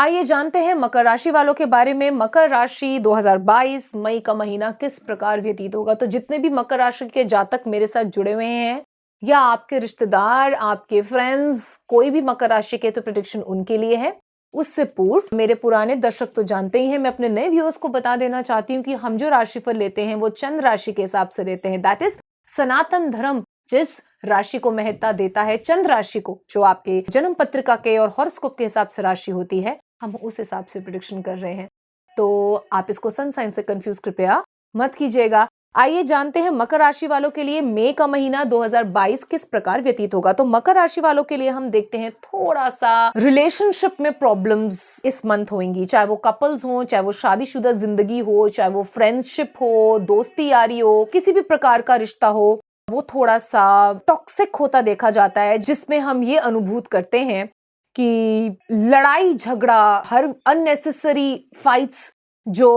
आइए जानते हैं मकर राशि वालों के बारे में। मकर राशि 2022 मई का महीना किस प्रकार व्यतीत होगा। तो जितने भी मकर राशि के जातक मेरे साथ जुड़े हुए हैं या आपके रिश्तेदार, आपके फ्रेंड्स, कोई भी मकर राशि के, तो प्रेडिक्शन उनके लिए है। उससे पूर्व मेरे पुराने दर्शक तो जानते ही हैं, मैं अपने नए व्यूअर्स को बता देना चाहती हूँ कि हम जो राशिफल लेते हैं वो चंद्र राशि के हिसाब से लेते हैं। दैट इज सनातन धर्म जिस राशि को महत्ता देता है, चंद्र राशि को, जो आपके जन्म पत्रिका के और हॉरोस्कोप के हिसाब से राशि होती है, हम उस हिसाब से प्रेडिक्शन कर रहे हैं। तो आप इसको सन साइन से कंफ्यूज कृपया मत कीजिएगा। आइए जानते हैं मकर राशि वालों के लिए मई का महीना 2022 किस प्रकार व्यतीत होगा। तो मकर राशि वालों के लिए हम देखते हैं थोड़ा सा रिलेशनशिप में प्रॉब्लम्स इस मंथ होंगी, चाहे वो कपल्स हो, चाहे वो शादीशुदा जिंदगी हो, चाहे वो फ्रेंडशिप हो, दोस्ती यारी हो, किसी भी प्रकार का रिश्ता हो, वो थोड़ा सा टॉक्सिक होता देखा जाता है, जिसमें हम ये अनुभूत करते हैं कि लड़ाई झगड़ा, हर अननेसेसरी फाइट्स जो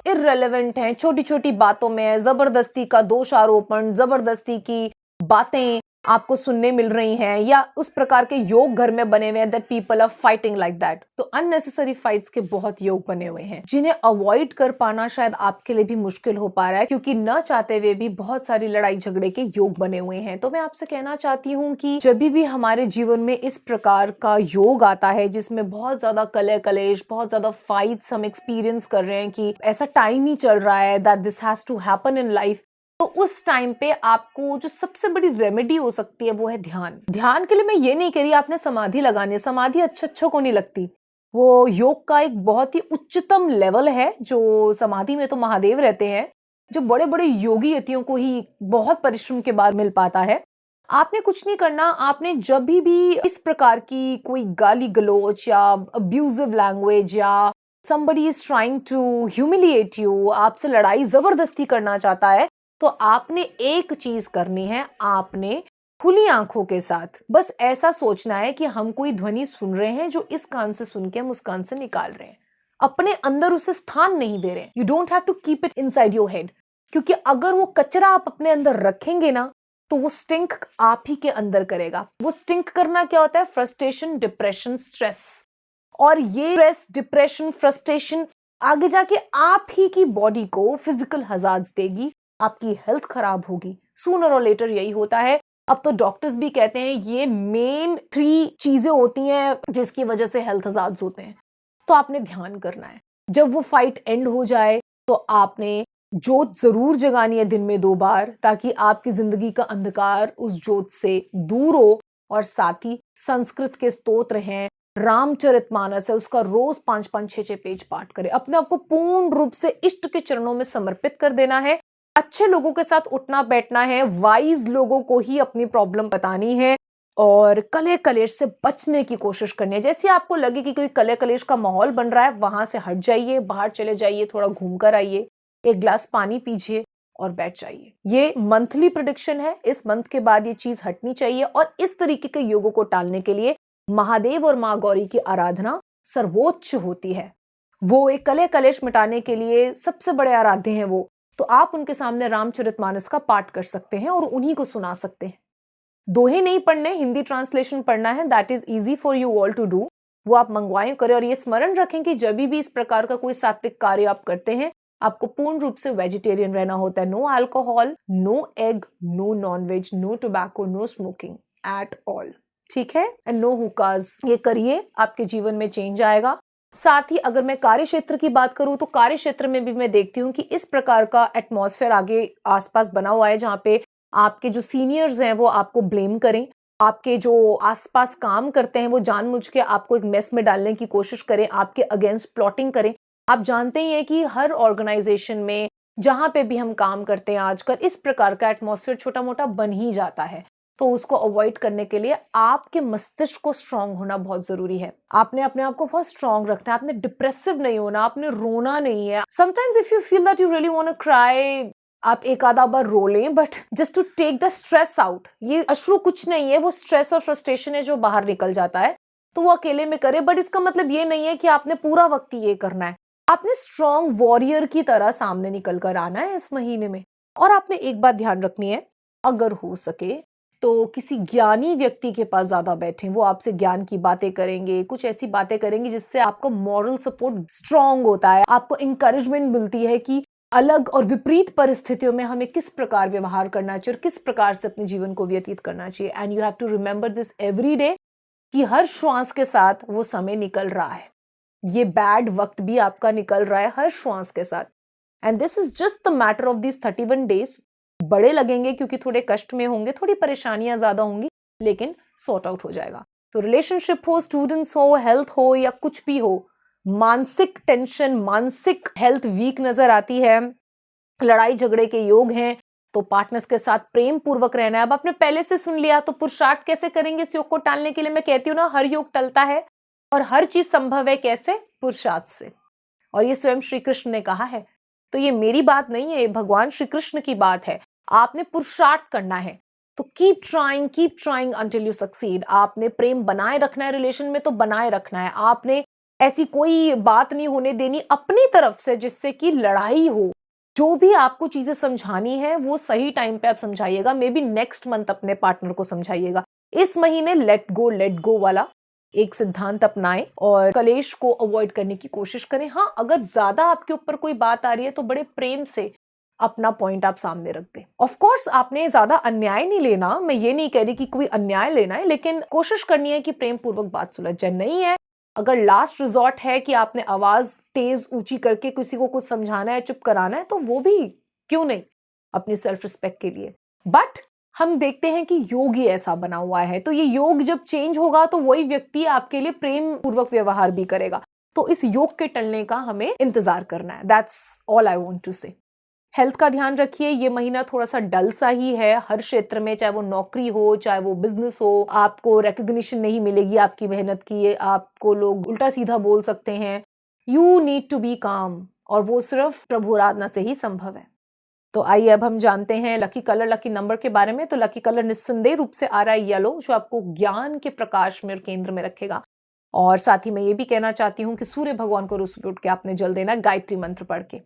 इररेलेवेंट हैं, छोटी छोटी बातों में जबरदस्ती का दोषारोपण, जबरदस्ती की बातें आपको सुनने मिल रही हैं, या उस प्रकार के योग घर में बने हुए हैं that people are fighting like that. तो अननेसेसरी फाइट्स के बहुत योग बने हुए हैं, जिन्हें अवॉइड कर पाना शायद आपके लिए भी मुश्किल हो पा रहा है, क्योंकि न चाहते हुए भी बहुत सारी लड़ाई झगड़े के योग बने हुए हैं। तो मैं आपसे कहना चाहती हूँ कि जब भी हमारे जीवन में इस प्रकार का योग आता है, जिसमें बहुत ज्यादा कलह कलेश, बहुत ज्यादा फाइट्स हम एक्सपीरियंस कर रहे हैं कि ऐसा टाइम ही चल रहा है that this has to happen in life, तो उस टाइम पे आपको जो सबसे बड़ी रेमेडी हो सकती है वो है ध्यान। ध्यान के लिए मैं ये नहीं कह रही आपने समाधि लगानी, समाधि अच्छों को नहीं लगती, वो योग का एक बहुत ही उच्चतम लेवल है। जो समाधि में तो महादेव रहते हैं, जो बड़े बड़े योगी यतियों को ही बहुत परिश्रम के बाद मिल पाता है। आपने कुछ नहीं करना, आपने जब भी इस प्रकार की कोई गाली गलोच या अब्यूजिव लैंग्वेज या somebody is trying to humiliate you, आपसे लड़ाई जबरदस्ती करना चाहता है, तो आपने एक चीज करनी है, आपने खुली आंखों के साथ बस ऐसा सोचना है कि हम कोई ध्वनि सुन रहे हैं जो इस कान से सुन के हम उस कान से निकाल रहे हैं, अपने अंदर उसे स्थान नहीं दे रहे हैं। You don't have to keep it inside your head, क्योंकि अगर वो कचरा आप अपने अंदर रखेंगे ना, तो वो स्टिंक आप ही के अंदर करेगा। वो स्टिंक करना क्या होता है? Frustration, depression, stress. और ये स्ट्रेस, डिप्रेशन, फ्रस्ट्रेशन आगे जाके आप ही की बॉडी को फिजिकल हजार्ड्स देगी, आपकी हेल्थ खराब होगी। सूनर और लेटर यही होता है। अब तो डॉक्टर्स भी कहते हैं ये मेन 3 चीजें होती हैं जिसकी वजह से हेल्थ हजार्ड्स होते हैं। तो आपने ध्यान करना है। जब वो फाइट एंड हो जाए तो आपने जोत जरूर जगानी है दिन में 2 बार, ताकि आपकी जिंदगी का अंधकार उस जोत से दूर हो। और साथ ही संस्कृत के स्तोत्र हैं, रामचरितमानस है, उसका रोज 5-5, 6-6 पेज पाठ करें। अपने आप को पूर्ण रूप से इष्ट के चरणों में समर्पित कर देना है। अच्छे लोगों के साथ उठना बैठना है, वाइज लोगों को ही अपनी प्रॉब्लम बतानी है, और कलह कलेश से बचने की कोशिश करनी है। जैसे आपको लगे कि कोई कलह कलेश का माहौल बन रहा है, वहां से हट जाइए, बाहर चले जाइए, थोड़ा घूम कर आइए, 1 ग्लास पानी पीजिए और बैठ जाइए। ये मंथली प्रेडिक्शन है, इस मंथ के बाद ये चीज हटनी चाहिए। और इस तरीके के योगों को टालने के लिए महादेव और माँ गौरी की आराधना सर्वोच्च होती है। वो एक कलह कलेश मिटाने के लिए सबसे बड़े आराध्य हैं वो। तो आप उनके सामने रामचरितमानस का पाठ कर सकते हैं और उन्हीं को सुना सकते हैं। दोहे नहीं पढ़ने, हिंदी ट्रांसलेशन पढ़ना है, that is easy for you all to do. वो आप मंगवाएं, करें। और ये स्मरण रखें कि जब भी इस प्रकार का कोई सात्विक कार्य आप करते हैं, आपको पूर्ण रूप से वेजिटेरियन रहना होता है। No alcohol, no egg, no nonveg, no tobacco, no smoking at all, ठीक है? And no hookahs. ये करिए, आपके जीवन में चेंज आएगा। साथ ही अगर मैं कार्य क्षेत्र की बात करूं, तो कार्य क्षेत्र में भी मैं देखती हूं कि इस प्रकार का एटमॉस्फेयर आगे आसपास बना हुआ है, जहां पे आपके जो सीनियर्स हैं वो आपको ब्लेम करें, आपके जो आसपास काम करते हैं वो जानबूझ के आपको एक मेस में डालने की कोशिश करें, आपके अगेंस्ट प्लॉटिंग करें। आप जानते ही हैं कि हर ऑर्गेनाइजेशन में जहां पे भी हम काम करते हैं आजकल, इस प्रकार का एटमॉस्फेयर छोटा मोटा बन ही जाता है। तो उसको अवॉइड करने के लिए आपके मस्तिष्क को स्ट्रांग होना बहुत जरूरी है। आपने अपने आप को बहुत स्ट्रांग रखना है, आपने डिप्रेसिव नहीं होना, आपने रोना नहीं है। Sometimes if you feel that you really want to cry, आप एक आधा बार रो लें, but just to take the stress out. ये अश्रु कुछ नहीं है, वो स्ट्रेस और फ्रस्ट्रेशन है जो बाहर निकल जाता है। तो वो अकेले में करे, बट इसका मतलब ये नहीं है कि आपने पूरा वक्त ये करना है। आपने स्ट्रांग वॉरियर की तरह सामने निकल कर आना है इस महीने में। और आपने एक बात ध्यान रखनी है, अगर हो सके तो किसी ज्ञानी व्यक्ति के पास ज्यादा बैठें, वो आपसे ज्ञान की बातें करेंगे, कुछ ऐसी बातें करेंगे जिससे आपका मॉरल सपोर्ट स्ट्रांग होता है, आपको इंकरेजमेंट मिलती है कि अलग और विपरीत परिस्थितियों में हमें किस प्रकार व्यवहार करना चाहिए और किस प्रकार से अपने जीवन को व्यतीत करना चाहिए। And you have to remember this every day कि हर श्वास के साथ वो समय निकल रहा है, ये बैड वक्त भी आपका निकल रहा है हर श्वास के साथ। And this is just the matter of this 31 days. बड़े लगेंगे क्योंकि थोड़े कष्ट में होंगे, थोड़ी परेशानियां ज्यादा होंगी, लेकिन सॉर्ट आउट हो जाएगा। तो रिलेशनशिप हो, स्टूडेंट्स हो, हेल्थ हो या कुछ भी हो, मानसिक टेंशन, मानसिक हेल्थ वीक नजर आती है, लड़ाई झगड़े के योग हैं, तो पार्टनर्स के साथ प्रेम पूर्वक रहना है। अब आपने पहले से सुन लिया तो पुरुषार्थ कैसे करेंगे इस योग को टालने के लिए? मैं कहती हूँ ना, हर योग टलता है और हर चीज संभव है कैसे? पुरुषार्थ से। और ये स्वयं श्री कृष्ण ने कहा है, तो ये मेरी बात नहीं है, ये भगवान श्री कृष्ण की बात है। आपने पुरुषार्थ करना है, तो keep trying until you succeed. आपने प्रेम बनाए रखना है, रिलेशन में तो बनाए रखना है। आपने ऐसी कोई बात नहीं होने देनी अपनी तरफ से जिससे कि लड़ाई हो। जो भी आपको चीजें समझानी है वो सही टाइम पे आप समझाइएगा। मे बी नेक्स्ट मंथ अपने पार्टनर को समझाइएगा। इस महीने लेट गो वाला एक सिद्धांत अपनाएं और कलेश को अवॉइड करने की कोशिश करें। हाँ, अगर ज्यादा आपके ऊपर कोई बात आ रही है तो बड़े प्रेम से अपना पॉइंट आप सामने रख दें। ऑफ कोर्स आपने ज्यादा अन्याय नहीं लेना, मैं ये नहीं कह रही कि कोई अन्याय लेना है, लेकिन कोशिश करनी है कि प्रेम पूर्वक बात सुलझ जाए। नहीं है, अगर लास्ट रिजॉर्ट है कि आपने आवाज तेज ऊंची करके किसी को कुछ समझाना है, चुप कराना है, तो वो भी क्यों नहीं, अपनी सेल्फ रिस्पेक्ट के लिए। बट हम देखते हैं कि योग ही ऐसा बना हुआ है, तो ये योग जब चेंज होगा तो वही व्यक्ति आपके लिए प्रेम पूर्वक व्यवहार भी करेगा। तो इस योग के टलने का हमें इंतजार करना है। That's all I want to say. Health का ध्यान रखिए, ये महीना थोड़ा सा डल सा ही है हर क्षेत्र में, चाहे वो नौकरी हो, चाहे वो बिजनेस हो। आपको रिकग्निशन नहीं मिलेगी आपकी मेहनत की, आपको लोग उल्टा सीधा बोल सकते हैं। यू नीड टू बी काम, और वो सिर्फ प्रभु आराधना से ही संभव है। तो आइए अब हम जानते हैं लकी कलर, लकी नंबर के बारे में। तो लकी कलर निस्संदेह रूप से आ रहा है येलो, जो आपको ज्ञान के प्रकाश में और केंद्र में रखेगा। और साथ ही मैं ये भी कहना चाहती हूँ कि सूर्य भगवान को रुस उठ के आपने जल देना गायत्री मंत्र पढ़ के,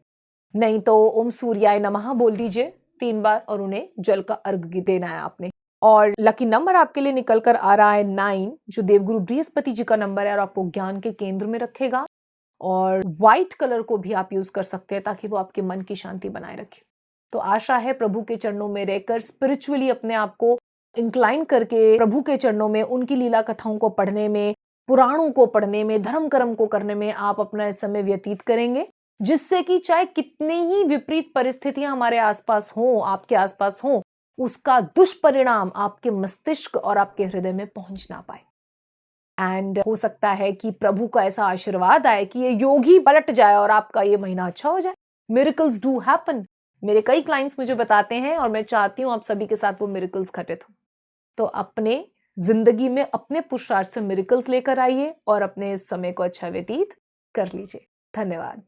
नहीं तो ओम सूर्याय नमः बोल दीजिए 3 बार और उन्हें जल का अर्घ देना है आपने। और लकी नंबर आपके लिए निकल कर आ रहा है 9, जो देवगुरु बृहस्पति जी का नंबर है और आपको ज्ञान के केंद्र में रखेगा। और व्हाइट कलर को भी आप यूज कर सकते हैं ताकि वो आपके मन की शांति बनाए रखे। तो आशा है प्रभु के चरणों में रहकर स्पिरिचुअली अपने आप को इंक्लाइन करके प्रभु के चरणों में, उनकी लीला कथाओं को पढ़ने में, पुराणों को पढ़ने में, धर्म कर्म को करने में आप अपना इस समय व्यतीत करेंगे, जिससे कि चाहे कितनी ही विपरीत परिस्थितियां हमारे आसपास हों, आपके आसपास हों, उसका दुष्परिणाम आपके मस्तिष्क और आपके हृदय में पहुंच ना पाए। एंड हो सकता है कि प्रभु का ऐसा आशीर्वाद आए कि ये योग ही पलट जाए और आपका ये महीना अच्छा हो जाए। Miracles do happen. मेरे कई क्लाइंट्स मुझे बताते हैं और मैं चाहती हूं आप सभी के साथ वो मिरेकल्स घटित हो। तो अपने जिंदगी में अपने पुरुषार्थ से मिरेकल्स लेकर आइए और अपने इस समय को अच्छा व्यतीत कर लीजिए। धन्यवाद।